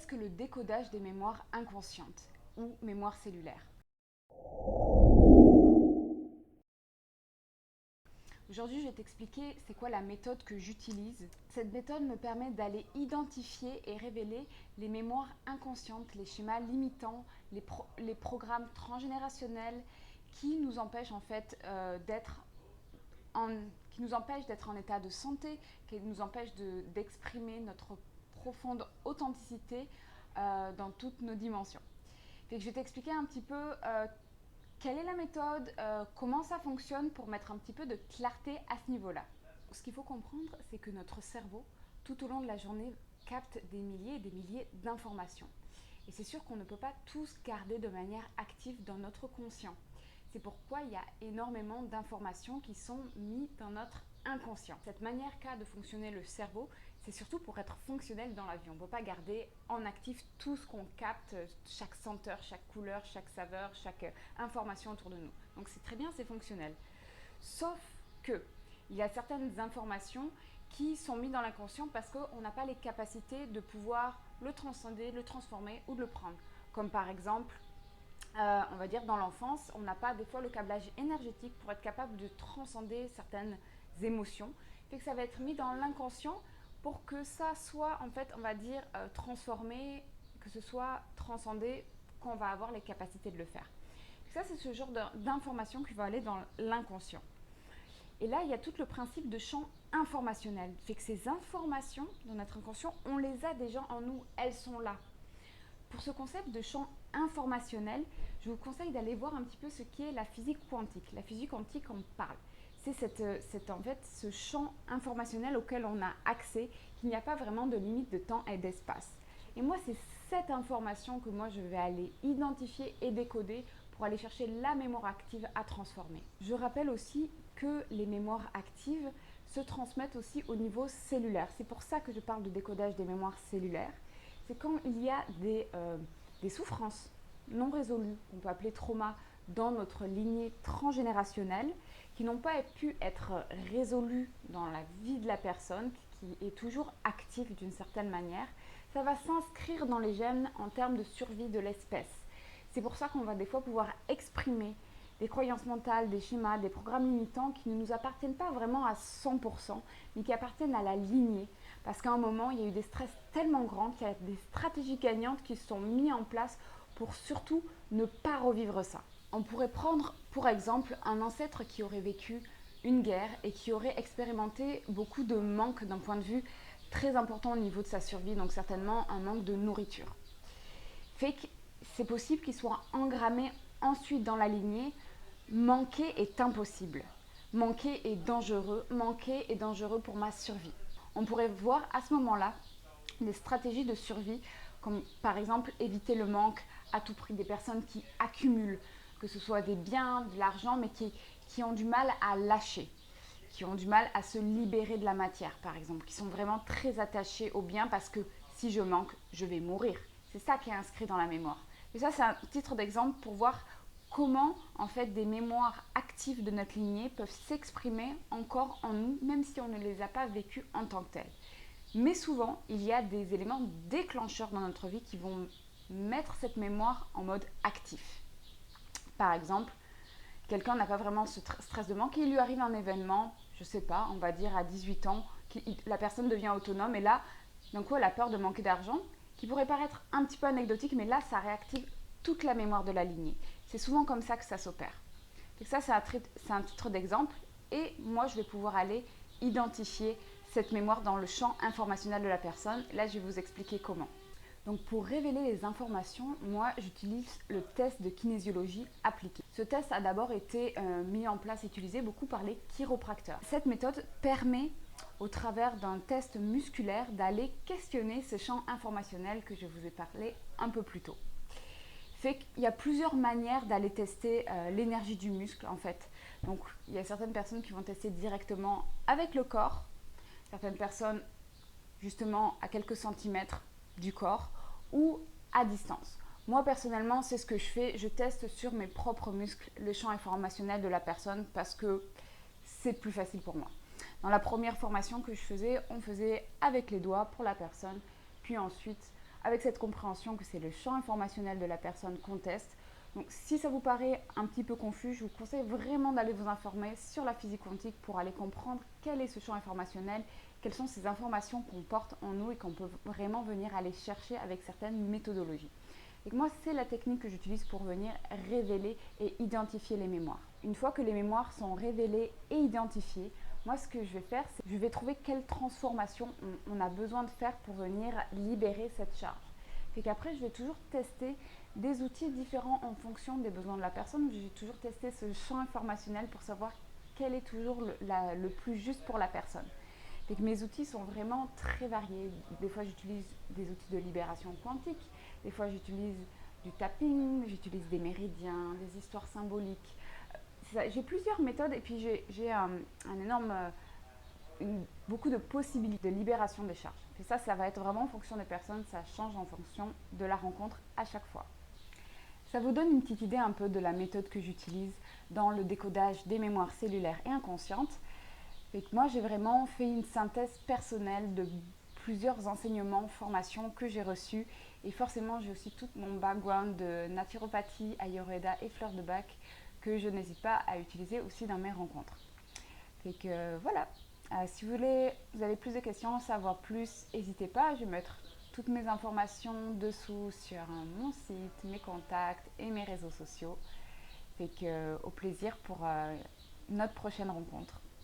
que le décodage des mémoires inconscientes ou mémoires cellulaires? Aujourd'hui, je vais t'expliquer c'est quoi la méthode que j'utilise. Cette méthode me permet d'aller identifier et révéler les mémoires inconscientes, les schémas limitants, les programmes transgénérationnels qui nous empêchent en fait qui nous empêchent d'être en état de santé, qui nous empêchent d'exprimer notre profonde authenticité dans toutes nos dimensions. Fait que je vais t'expliquer un petit peu quelle est la méthode, comment ça fonctionne pour mettre un petit peu de clarté à ce niveau-là. Ce qu'il faut comprendre, c'est que notre cerveau, tout au long de la journée, capte des milliers et des milliers d'informations. Et c'est sûr qu'on ne peut pas tous garder de manière active dans notre conscient. C'est pourquoi il y a énormément d'informations qui sont mises dans notre inconscient. Cette manière qu'a de fonctionner le cerveau, c'est surtout pour être fonctionnel dans la vie. On ne peut pas garder en actif tout ce qu'on capte, chaque senteur, chaque couleur, chaque saveur, chaque information autour de nous. Donc c'est très bien, c'est fonctionnel. Sauf que il y a certaines informations qui sont mises dans l'inconscient parce qu'on n'a pas les capacités de pouvoir le transcender, le transformer ou de le prendre. Comme par exemple, on va dire dans l'enfance, on n'a pas des fois le câblage énergétique pour être capable de transcender certaines émotions. Fait que ça va être mis dans l'inconscient pour que ça soit en fait, on va dire, transformé, que ce soit transcendé, qu'on va avoir les capacités de le faire. Ça, c'est ce genre d'information qui va aller dans l'inconscient. Et là, il y a tout le principe de champ informationnel. Fait que ces informations dans notre inconscient, on les a déjà en nous, elles sont là. Pour ce concept de champ informationnel, je vous conseille d'aller voir un petit peu ce qu'est la physique quantique. La physique quantique, on parle. C'est en fait ce champ informationnel auquel on a accès, qu'il n'y a pas vraiment de limite de temps et d'espace. Et moi, c'est cette information que moi, je vais aller identifier et décoder pour aller chercher la mémoire active à transformer. Je rappelle aussi que les mémoires actives se transmettent aussi au niveau cellulaire. C'est pour ça que je parle de décodage des mémoires cellulaires. C'est quand il y a des souffrances non résolues, qu'on peut appeler trauma, dans notre lignée transgénérationnelle, qui n'ont pas pu être résolues dans la vie de la personne, qui est toujours active d'une certaine manière, ça va s'inscrire dans les gènes en termes de survie de l'espèce. C'est pour ça qu'on va des fois pouvoir exprimer des croyances mentales, des schémas, des programmes limitants qui ne nous appartiennent pas vraiment à 100%, mais qui appartiennent à la lignée. Parce qu'à un moment, il y a eu des stress tellement grands qu'il y a des stratégies gagnantes qui se sont mises en place pour surtout ne pas revivre ça. On pourrait prendre pour exemple un ancêtre qui aurait vécu une guerre et qui aurait expérimenté beaucoup de manque d'un point de vue très important au niveau de sa survie, donc certainement un manque de nourriture. Fait que c'est possible qu'il soit engrammé ensuite dans la lignée. Manquer est impossible. Manquer est dangereux pour ma survie. On pourrait voir à ce moment-là des stratégies de survie, comme par exemple éviter le manque à tout prix, des personnes qui accumulent, que ce soit des biens, de l'argent, mais qui ont du mal à lâcher, qui ont du mal à se libérer de la matière, par exemple, qui sont vraiment très attachés aux biens parce que si je manque, je vais mourir. C'est ça qui est inscrit dans la mémoire. Et ça, c'est un titre d'exemple pour voir comment en fait des mémoires actives de notre lignée peuvent s'exprimer encore en nous, même si on ne les a pas vécues en tant que telles. Mais souvent, il y a des éléments déclencheurs dans notre vie qui vont mettre cette mémoire en mode actif. Par exemple, quelqu'un n'a pas vraiment ce stress de manque, il lui arrive un événement, je sais pas, on va dire à 18 ans, la personne devient autonome et là, d'un coup, elle a peur de manquer d'argent, qui pourrait paraître un petit peu anecdotique, mais là, ça réactive toute la mémoire de la lignée. C'est souvent comme ça que ça s'opère. Et ça, c'est un titre d'exemple et moi, je vais pouvoir aller identifier cette mémoire dans le champ informationnel de la personne. Là, je vais vous expliquer comment. Donc pour révéler les informations, moi j'utilise le test de kinésiologie appliquée. Ce test a d'abord été mis en place et utilisé beaucoup par les chiropracteurs. Cette méthode permet au travers d'un test musculaire d'aller questionner ce champ informationnel que je vous ai parlé un peu plus tôt. Fait qu'il y a plusieurs manières d'aller tester l'énergie du muscle en fait. Donc il y a certaines personnes qui vont tester directement avec le corps, certaines personnes justement à quelques centimètres du corps ou à distance. Moi personnellement, c'est ce que je fais, je teste sur mes propres muscles le champ informationnel de la personne parce que c'est plus facile pour moi. Dans la première formation que je faisais, on faisait avec les doigts pour la personne, puis ensuite avec cette compréhension que c'est le champ informationnel de la personne qu'on teste. Donc si ça vous paraît un petit peu confus, je vous conseille vraiment d'aller vous informer sur la physique quantique pour aller comprendre quel est ce champ informationnel, quelles sont ces informations qu'on porte en nous et qu'on peut vraiment venir aller chercher avec certaines méthodologies. Et moi, c'est la technique que j'utilise pour venir révéler et identifier les mémoires. Une fois que les mémoires sont révélées et identifiées, moi, ce que je vais faire, c'est que je vais trouver quelle transformation on a besoin de faire pour venir libérer cette charge. Fait qu'après, je vais toujours tester des outils différents en fonction des besoins de la personne. Je vais toujours tester ce champ informationnel pour savoir quel est toujours le plus juste pour la personne. Fait que mes outils sont vraiment très variés. Des fois, j'utilise des outils de libération quantique. Des fois, j'utilise du tapping, j'utilise des méridiens, des histoires symboliques. J'ai plusieurs méthodes et puis j'ai un énorme, beaucoup de possibilités de libération des charges. Et ça va être vraiment en fonction des personnes, ça change en fonction de la rencontre à chaque fois. Ça vous donne une petite idée un peu de la méthode que j'utilise dans le décodage des mémoires cellulaires et inconscientes. Et que moi, j'ai vraiment fait une synthèse personnelle de plusieurs enseignements, formations que j'ai reçus. Et forcément, j'ai aussi tout mon background de naturopathie, ayurveda et fleurs de bac que je n'hésite pas à utiliser aussi dans mes rencontres. Fait que voilà. Si vous avez plus de questions, savoir plus, n'hésitez pas. Je vais mettre toutes mes informations dessous sur mon site, mes contacts et mes réseaux sociaux. Fait que au plaisir pour notre prochaine rencontre.